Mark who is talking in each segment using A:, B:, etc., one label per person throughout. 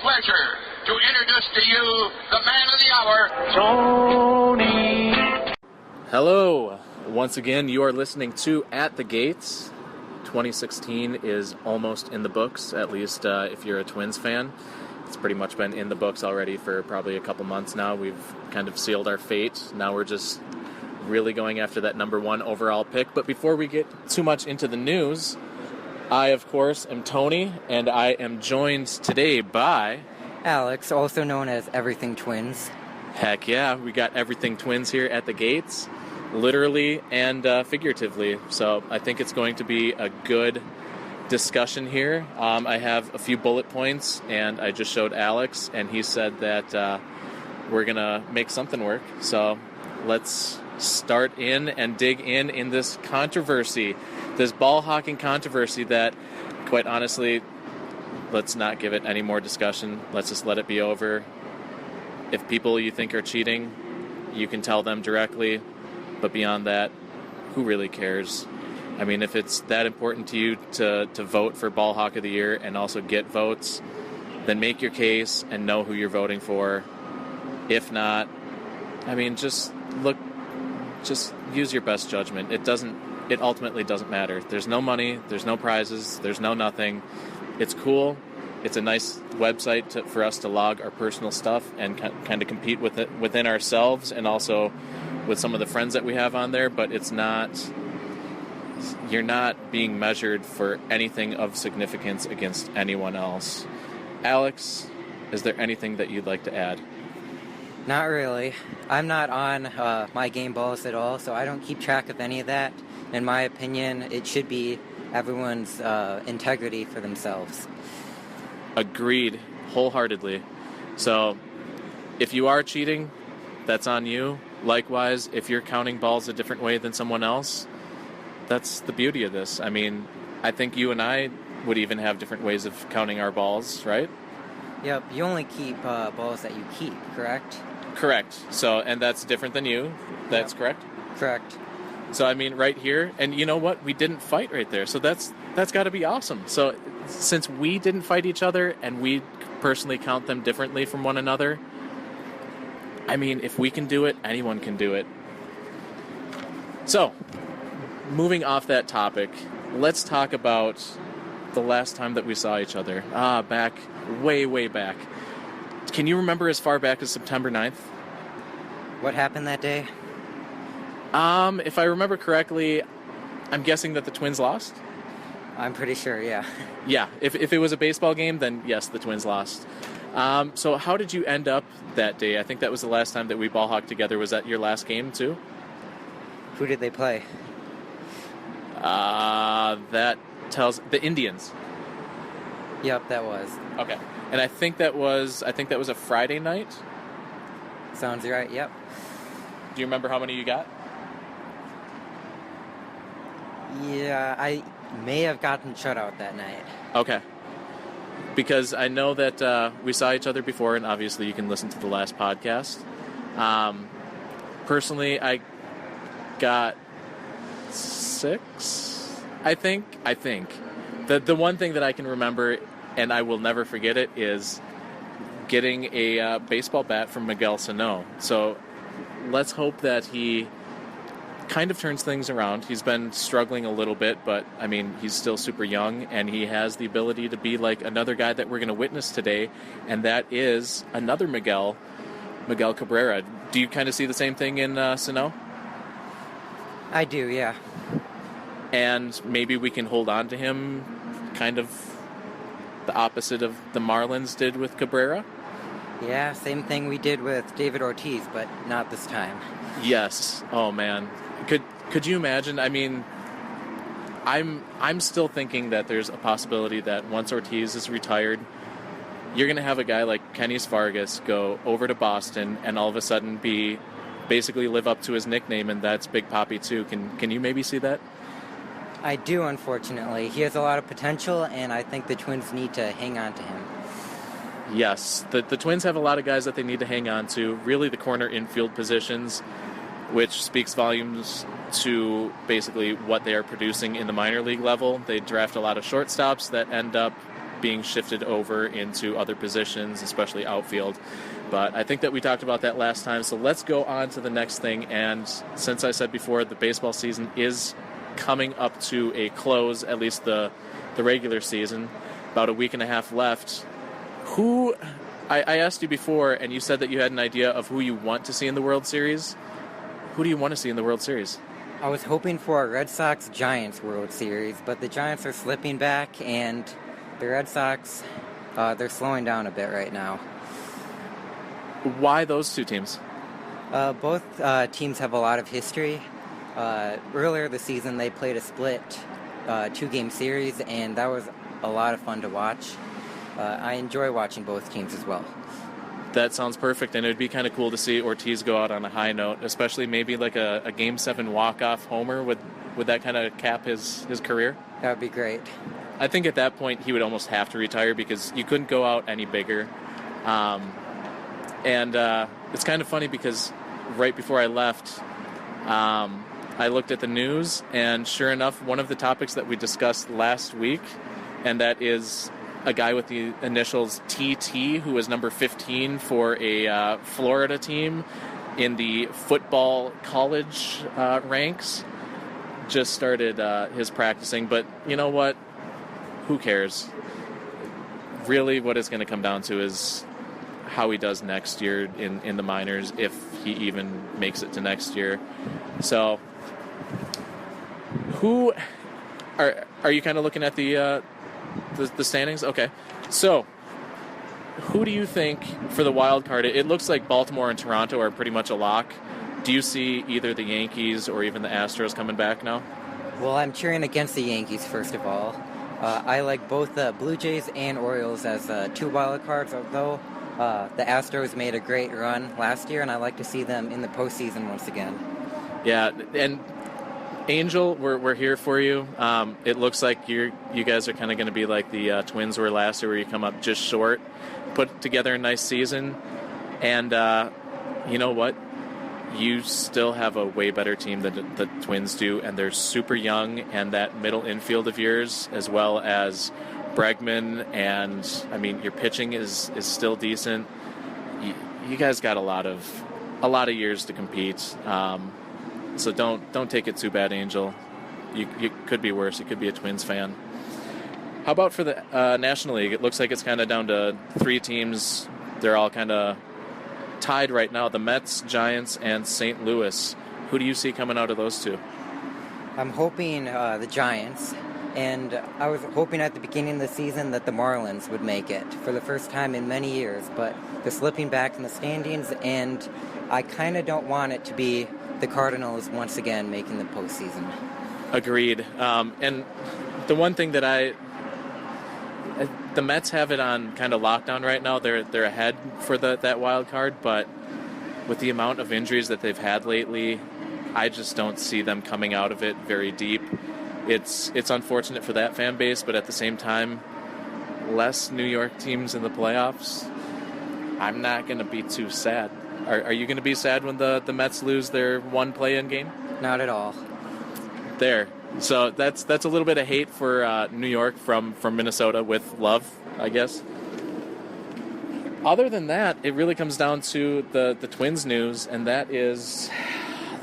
A: pleasure to introduce to you the man of the hour, Tony.
B: Hello. Once again, you are listening to At the Gates. 2016 is almost in the books, at least if you're a Twins fan. It's pretty much been in the books already for probably a couple months now. We've kind of sealed our fate. Now we're just really going after that number one overall pick. But before we get too much into the news, I, of course, am Tony, and I am joined today by
C: Alex, also known as EverythingTwins.
B: Heck yeah, we got EverythingTwins here at the gates, literally and figuratively. So I think it's going to be a good discussion here. I have a few bullet points, and I just showed Alex, and he said that we're going to make something work. So let's start in and dig in this controversy, this ball hawking controversy that, quite honestly, let's not give it any more discussion. Let's just let it be over. If people you think are cheating, you can tell them directly, but beyond that, who really cares? I mean, if it's that important to you to vote for Ball Hawk of the Year and also get votes, then make your case and know who you're voting for. If not, I mean, just use your best judgment. It ultimately doesn't matter. There's no money, there's no prizes, there's no nothing. It's cool. It's a nice website for us to log our personal stuff and kind of compete with it within ourselves and also with some of the friends that we have on there, but you're not being measured for anything of significance against anyone else. Alex, is there anything that you'd like to add?
C: Not really. I'm not on my game balls at all, so I don't keep track of any of that. In my opinion, it should be everyone's integrity for themselves.
B: Agreed, wholeheartedly. So, if you are cheating, that's on you. Likewise, if you're counting balls a different way than someone else, that's the beauty of this. I mean, I think you and I would even have different ways of counting our balls, right?
C: Yep, you only keep balls that you keep, correct?
B: Correct. So, and that's different than you. That's correct?
C: Correct.
B: So, I mean, right here, and you know what? We didn't fight right there. So that's got to be awesome. So, since we didn't fight each other and we personally count them differently from one another, I mean, if we can do it, anyone can do it. So, moving off that topic, let's talk about the last time that we saw each other. Back, way back. Can you remember as far back as September 9th?
C: What happened that day?
B: If I remember correctly, I'm guessing that the Twins lost?
C: I'm pretty sure, yeah.
B: Yeah, if it was a baseball game, then yes, the Twins lost. So how did you end up that day? I think that was the last time that we ball hawked together. Was that your last game, too?
C: Who did they play?
B: That tells... The Indians.
C: Yep, that was.
B: Okay. And I think that was a Friday night?
C: Sounds right, yep.
B: Do you remember how many you got?
C: Yeah, I may have gotten shut out that night.
B: Okay. Because I know that we saw each other before, and obviously you can listen to the last podcast. Personally, I got 6, I think. The one thing that I can remember, and I will never forget it, is getting a baseball bat from Miguel Sano. So let's hope that he kind of turns things around. He's been struggling a little bit, but, I mean, he's still super young, and he has the ability to be like another guy that we're going to witness today, and that is another Miguel Cabrera. Do you kind of see the same thing in Sano?
C: I do, yeah.
B: And maybe we can hold on to him kind of the opposite of the Marlins did with Cabrera?
C: Yeah, same thing we did with David Ortiz, but not this time.
B: Yes. Oh, man. Could you imagine? I mean, I'm still thinking that there's a possibility that once Ortiz is retired, you're going to have a guy like Kenny Vargas go over to Boston and all of a sudden basically live up to his nickname, and that's Big Papi too. Can you maybe see that?
C: I do, unfortunately. He has a lot of potential, and I think the Twins need to hang on to him.
B: Yes, the Twins have a lot of guys that they need to hang on to. Really, the corner infield positions, which speaks volumes to basically what they are producing in the minor league level. They draft a lot of shortstops that end up being shifted over into other positions, especially outfield. But I think that we talked about that last time, so let's go on to the next thing. And since I said before, the baseball season is coming up to a close, at least the regular season, about a week and a half left. I asked you before, and you said that you had an idea of who you want to see in the World Series. Who do you want to see in the World Series?
C: I was hoping for a Red Sox-Giants World Series, but the Giants are slipping back, and the Red Sox, they're slowing down a bit right now.
B: Why those two teams?
C: Both teams have a lot of history. Earlier this season, they played a split 2-game series, and that was a lot of fun to watch. I enjoy watching both teams as well.
B: That sounds perfect, and it would be kind of cool to see Ortiz go out on a high note, especially maybe like a Game 7 walk-off homer. Would that kind of cap his career?
C: That would be great.
B: I think at that point he would almost have to retire because you couldn't go out any bigger. And it's kind of funny because right before I left, I looked at the news, and sure enough, one of the topics that we discussed last week, and that is a guy with the initials TT, who is number 15 for a Florida team in the football college ranks, just started his practicing. But you know what? Who cares? Really, what it's going to come down to is how he does next year in the minors, if he even makes it to next year. So, who are you kind of looking at the standings? Okay. So, who do you think for the wild card? It looks like Baltimore and Toronto are pretty much a lock. Do you see either the Yankees or even the Astros coming back now?
C: Well, I'm cheering against the Yankees, first of all. I like both the Blue Jays and Orioles as 2 wild cards, although the Astros made a great run last year, and I like to see them in the postseason once again.
B: Yeah, and Angel, we're here for you. It looks like you guys are kind of going to be like the Twins were last year, where you come up just short, put together a nice season, and you know what? You still have a way better team than the Twins do, and they're super young, and that middle infield of yours, as well as Bregman, and I mean your pitching is still decent. You guys got a lot of years to compete. So don't take it too bad, Angel. You could be worse. You could be a Twins fan. How about for the National League? It looks like it's kind of down to 3 teams. They're all kind of tied right now. The Mets, Giants, and St. Louis. Who do you see coming out of those two?
C: I'm hoping the Giants, and I was hoping at the beginning of the season that the Marlins would make it for the first time in many years, but they're slipping back in the standings, and I kind of don't want it to be the Cardinals once again making the postseason. Agreed.
B: And the one thing that the Mets have it on kind of lockdown right now. They're ahead for that wild card, but with the amount of injuries that they've had lately, I just don't see them coming out of it very deep. It's unfortunate for that fan base, but at the same time, less New York teams in the playoffs, I'm not going to be too sad. Are you going to be sad when the Mets lose their one play-in game?
C: Not at all.
B: There. So that's a little bit of hate for New York from Minnesota, with love, I guess. Other than that, it really comes down to the Twins news, and that is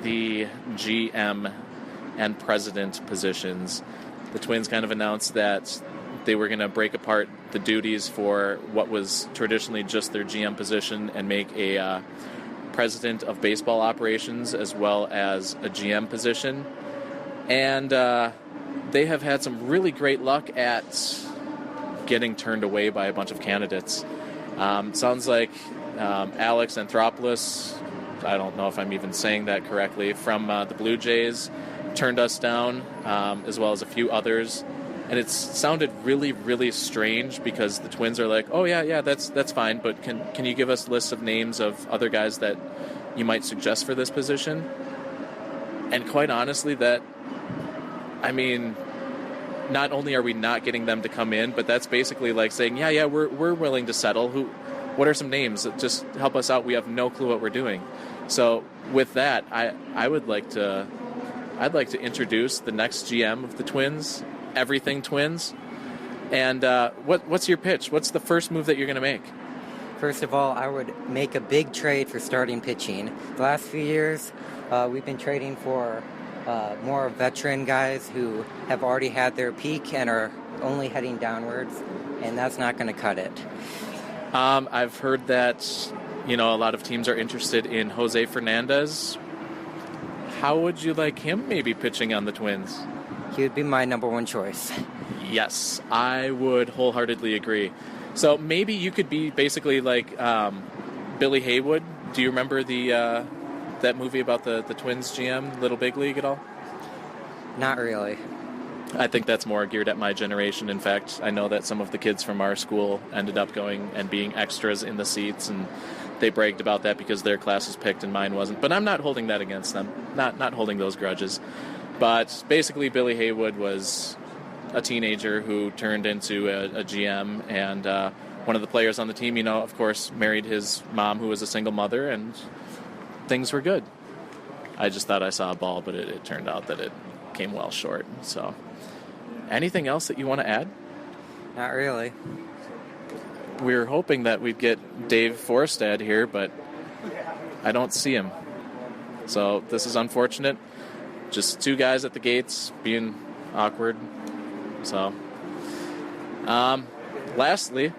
B: the GM and president positions. The Twins kind of announced that they were going to break apart the duties for what was traditionally just their GM position and make a president of baseball operations as well as a GM position. And they have had some really great luck at getting turned away by a bunch of candidates. Sounds like Alex Anthopoulos, I don't know if I'm even saying that correctly, from the Blue Jays, turned us down, as well as a few others. And it sounded really, really strange because the Twins are like, oh, yeah, that's fine, but can you give us lists of names of other guys that you might suggest for this position? And quite honestly, not only are we not getting them to come in, but that's basically like saying, yeah, we're willing to settle. What are some names? Just help us out. We have no clue what we're doing. So with that, I'd like to introduce the next GM of the Twins, EverythingTwins. And what's your pitch? What's the first move that you're going to make?
C: First of all, I would make a big trade for starting pitching. The last few years, we've been trading for more veteran guys who have already had their peak and are only heading downwards, and that's not going to cut it.
B: I've heard that, a lot of teams are interested in Jose Fernandez. How would you like him maybe pitching on the Twins?
C: He would be my number one choice.
B: Yes, I would wholeheartedly agree. So maybe you could be basically like Billy Haywood. Do you remember that movie about the Twins GM, Little Big League at all?
C: Not really.
B: I think that's more geared at my generation. In fact, I know that some of the kids from our school ended up going and being extras in the seats, and they bragged about that because their class was picked and mine wasn't. But I'm not holding that against them. Not holding those grudges. But basically, Billy Haywood was a teenager who turned into a GM, and one of the players on the team, of course, married his mom, who was a single mother, and things were good. I just thought I saw a ball, but it turned out that it came well short. So, anything else that you want to add?
C: Not really.
B: We were hoping that we'd get Dave Forstad here, but I don't see him. So this is unfortunate. Just two guys at the gates being awkward. So, lastly,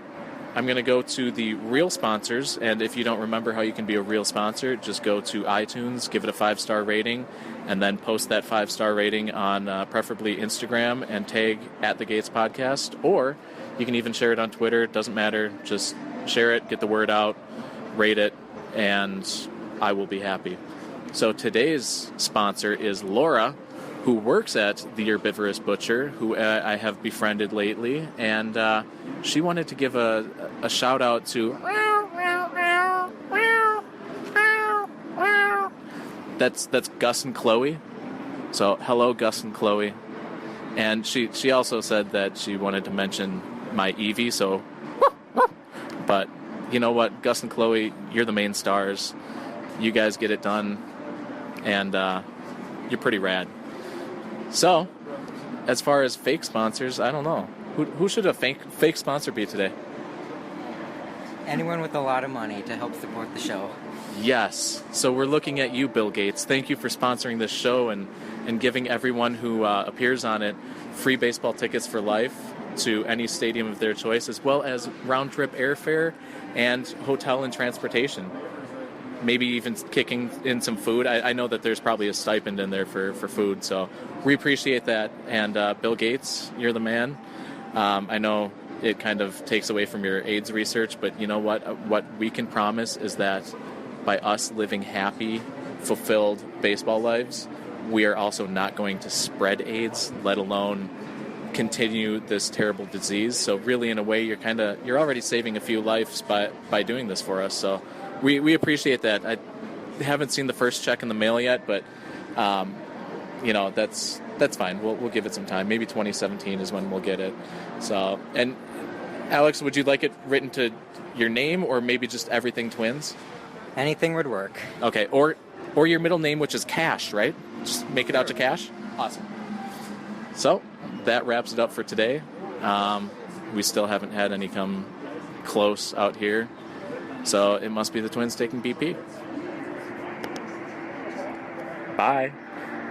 B: I'm going to go to the real sponsors, and if you don't remember how you can be a real sponsor, just go to iTunes, give it a 5-star rating, and then post that 5-star rating on preferably Instagram and tag @TheGatesPodcast, or you can even share it on Twitter. It doesn't matter. Just share it, get the word out, rate it, and I will be happy. So today's sponsor is Laura, who works at the Herbivorous Butcher, who I have befriended lately, and she wanted to give a shout out to... That's Gus and Chloe. So hello, Gus and Chloe. And she also said that she wanted to mention my Evie, so... But you know what, Gus and Chloe, you're the main stars. You guys get it done, and you're pretty rad. So, as far as fake sponsors, I don't know. Who should a fake sponsor be today?
C: Anyone with a lot of money to help support the show.
B: Yes. So we're looking at you, Bill Gates. Thank you for sponsoring this show and giving everyone who appears on it free baseball tickets for life to any stadium of their choice, as well as round-trip airfare and hotel and transportation. Maybe even kicking in some food. I know that there's probably a stipend in there for food, so we appreciate that. And Bill Gates, you're the man. I know it kind of takes away from your AIDS research, but you know what? What we can promise is that by us living happy, fulfilled baseball lives, we are also not going to spread AIDS, let alone continue this terrible disease. So really, in a way, you're already saving a few lives by doing this for us. So we appreciate that. I haven't seen the first check in the mail yet, but that's fine. We'll give it some time. Maybe 2017 is when we'll get it. So, and Alex, would you like it written to your name, or maybe just Everything Twins?
C: Anything would work.
B: Okay, or your middle name, which is Cash, right? Just make it out to Cash. Awesome. So that wraps it up for today. We still haven't had any come close out here, so it must be the Twins taking BP. Bye.